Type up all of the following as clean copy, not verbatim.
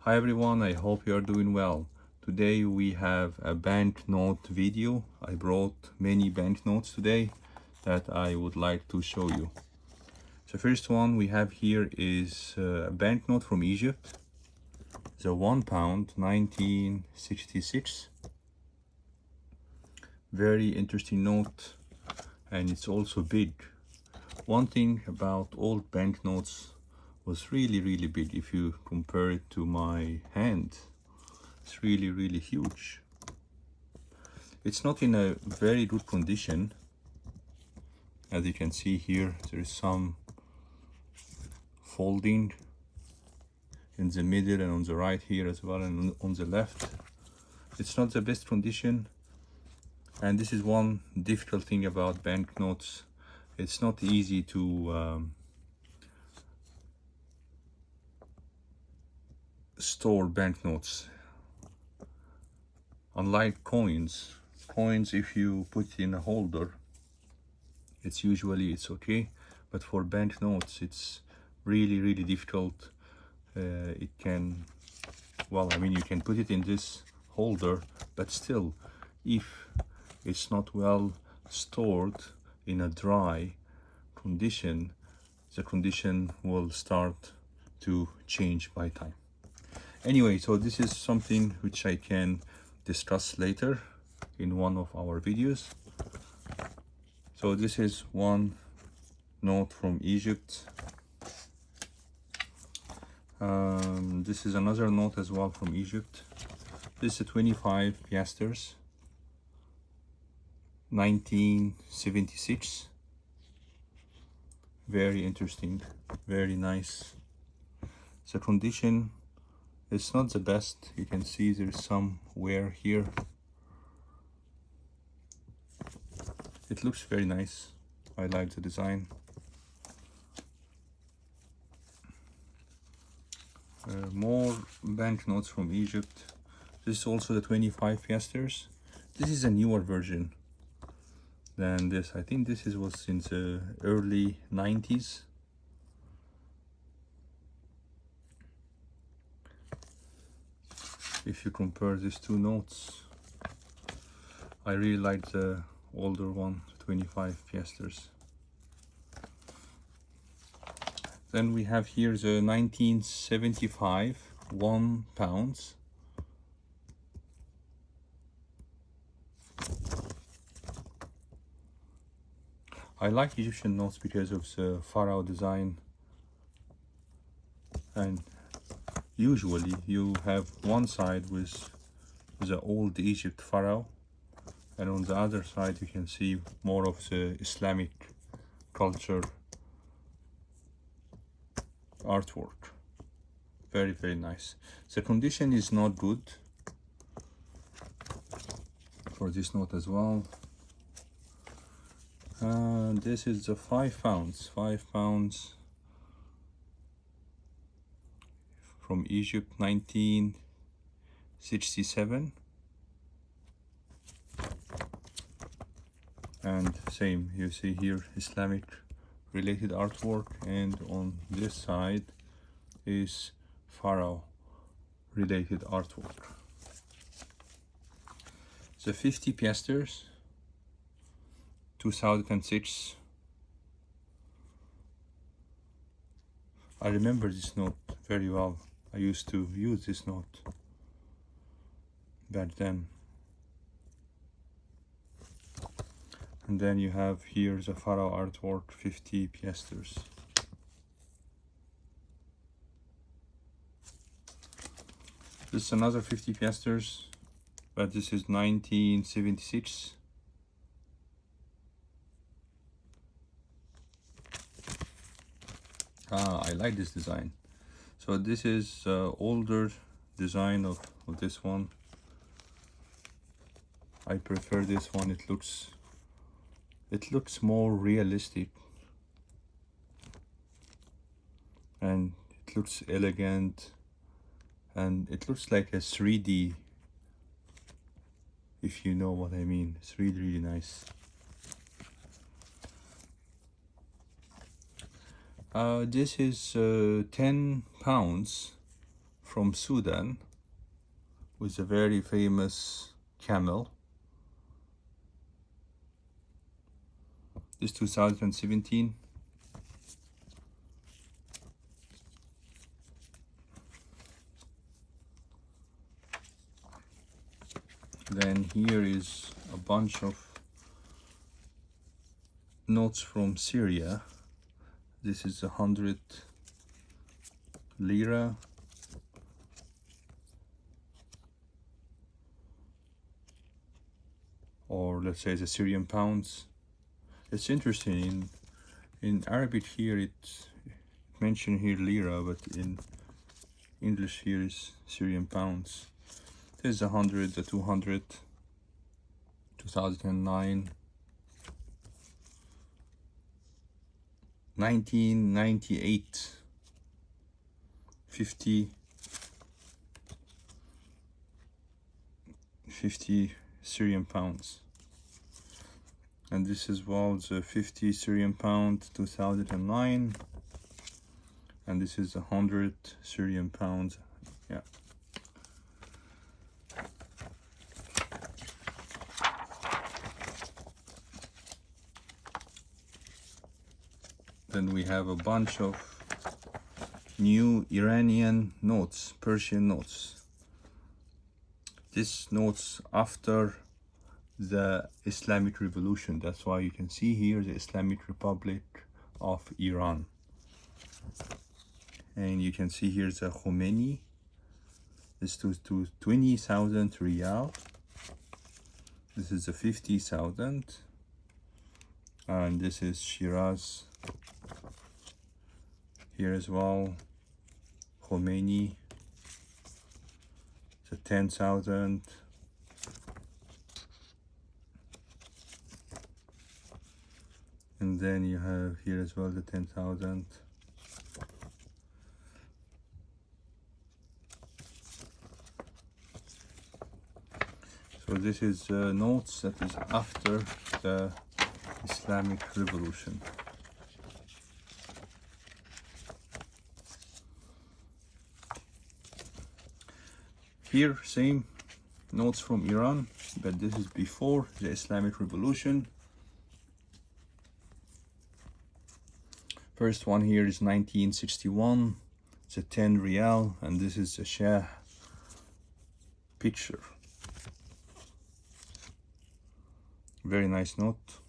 Hi everyone, I hope you are doing well. Today we have a banknote video. I brought many banknotes today that I would like to show you. The first one we have here is a banknote from Egypt. The £1, 1966. Very interesting note, and it's also big. One thing about old banknotes was really big. If you compare it to my hand, it's really huge. It's not in a very good condition. As you can see here, there is some folding in the middle and on the right here as well, and on the left. It's not the best condition, and this is one difficult thing about banknotes. It's not easy to store banknotes. Unlike coins, if you put it in a holder, it's okay, but for banknotes it's really difficult. It can, well, I mean, you can put it in this holder, but still, if it's not well stored in a dry condition, the condition will start to change by time. Anyway, so this is something which I can discuss later in one of our videos. So this is one note from Egypt. This is another note as well from Egypt. This is 25 Piastres, 1976. Very interesting, very nice. The condition, it's not the best. You can see there's some wear here. It looks very nice. I like the design. More banknotes from Egypt. This is also the 25 Piastres. This is a newer version than this. I think this was in the early 90s. If you compare these two notes, I really like the older one, 25 Piastres. Then we have here the 1975 £1. I like Egyptian notes because of the pharaoh design, and usually you have one side with the old Egypt pharaoh, and on the other side you can see more of the Islamic culture artwork. Very nice. The condition is not good for this note as well. This is the £5 from Egypt, 1967. And same, you see here Islamic related artwork, and on this side is pharaoh related artwork. The 50 Piastres, 2006. I remember this note very well. I used to use this note back then. And then you have here the pharaoh artwork, 50 Piastres. This is another 50 Piastres, but this is 1976. I like this design. So this is older design of this one. I prefer this one. It looks more realistic, and it looks elegant, and it looks like a 3D, if you know what I mean. It's really nice. This is £10 from Sudan with a very famous camel. This 2017. Then here is a bunch of notes from Syria. This is 100 lira. Or let's say the Syrian pounds. It's interesting, in Arabic here it's mentioned here lira, but in English here is Syrian pounds. There's 100, the 200, 2009, 1998, 50 Syrian pounds. And this is well the 50 Syrian pound 2009, and this is 100 Syrian pounds. Yeah. Then we have a bunch of new Iranian notes, Persian notes. This notes after the Islamic Revolution. That's why you can see here the Islamic Republic of Iran. And you can see here the Khomeini. This to 20,000 riyal. This is the 50,000. And this is Shiraz. Here as well, Khomeini. The 10,000. And then you have here as well the 10,000. So this is notes that is after the Islamic Revolution. Here, same notes from Iran, but this is before the Islamic Revolution. First one here is 1961, it's a 10 riyal, and this is a Shah picture. Very nice note.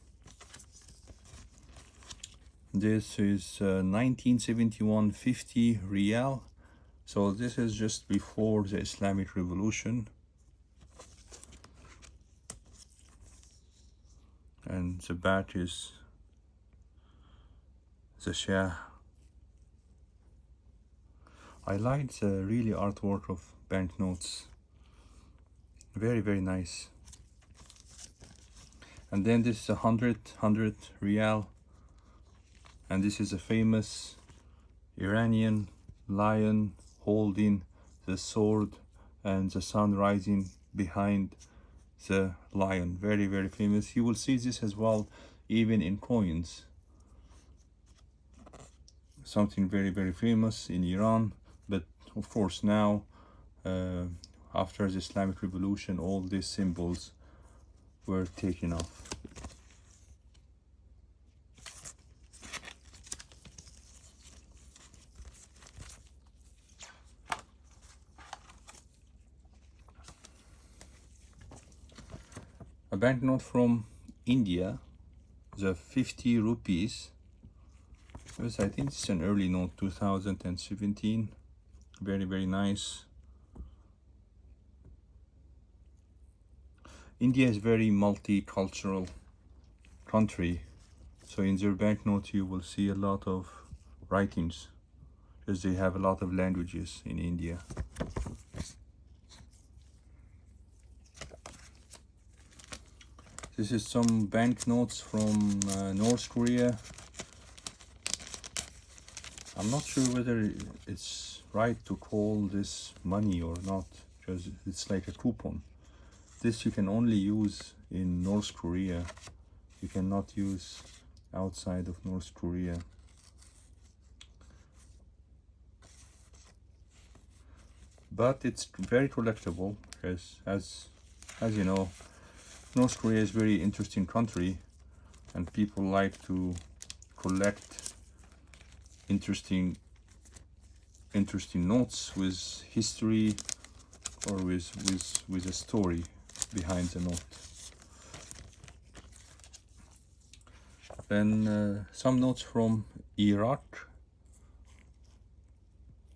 This is 1971, 50 riyal. So this is just before the Islamic Revolution. And the back is the Shah. I like the really artwork of banknotes. Very, very nice. And then this is 100 riyal. And this is a famous Iranian lion holding the sword and the sun rising behind the lion. Very, very famous. You will see this as well even in coins. Something very, very famous in Iran, but of course now after the Islamic Revolution all these symbols were taken off. A banknote from India, the 50 rupees. Yes, I think it's an early note, 2017. Very, very nice. India is very multicultural country, so in their banknote you will see a lot of writings, because they have a lot of languages in India. This is some banknotes from North Korea. I'm not sure whether it's right to call this money or not, because it's like a coupon. This you can only use in North Korea. You cannot use outside of North Korea. but it's very collectible, as you know, North Korea is very interesting country, and people like to collect interesting notes with history or with a story behind the note. Then some notes from Iraq.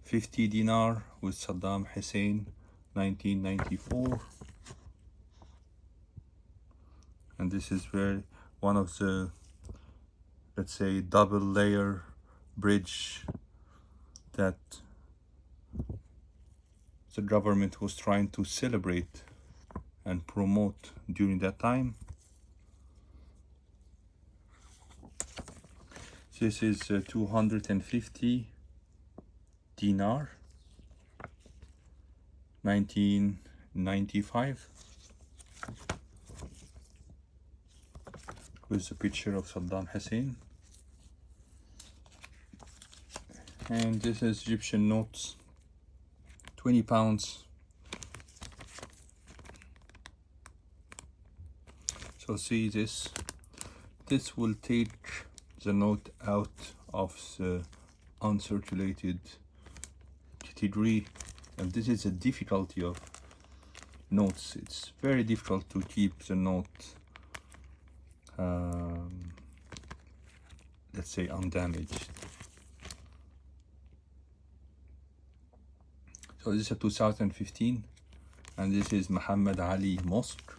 50 dinar with Saddam Hussein, 1994. And this is where one of the, let's say, double layer bridge that the government was trying to celebrate and promote during that time. This is 250 dinar, 1995, with a picture of Saddam Hussein. And this is Egyptian notes, 20 pounds. So see this will take the note out of the uncirculated category, and this is a difficulty of notes. It's very difficult to keep the note let's say undamaged. So this is a 2015, and this is Muhammad Ali Mosque.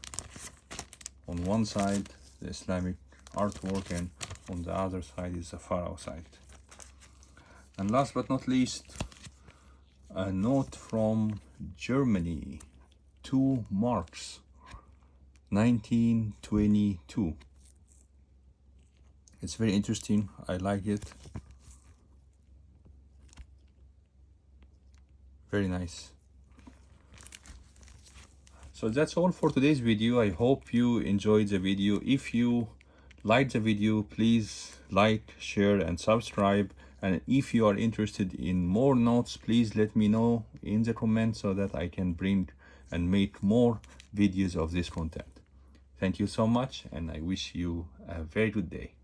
On one side the Islamic artwork, and on the other side is the Pharaoh site. And last but not least, a note from Germany, 2 marks, 1922. It's very interesting, I like it. Very nice. So that's all for today's video. I hope you enjoyed the video. If you liked the video, please like, share and subscribe. And if you are interested in more notes, please let me know in the comments so that I can bring and make more videos of this content. Thank you so much, and I wish you a very good day.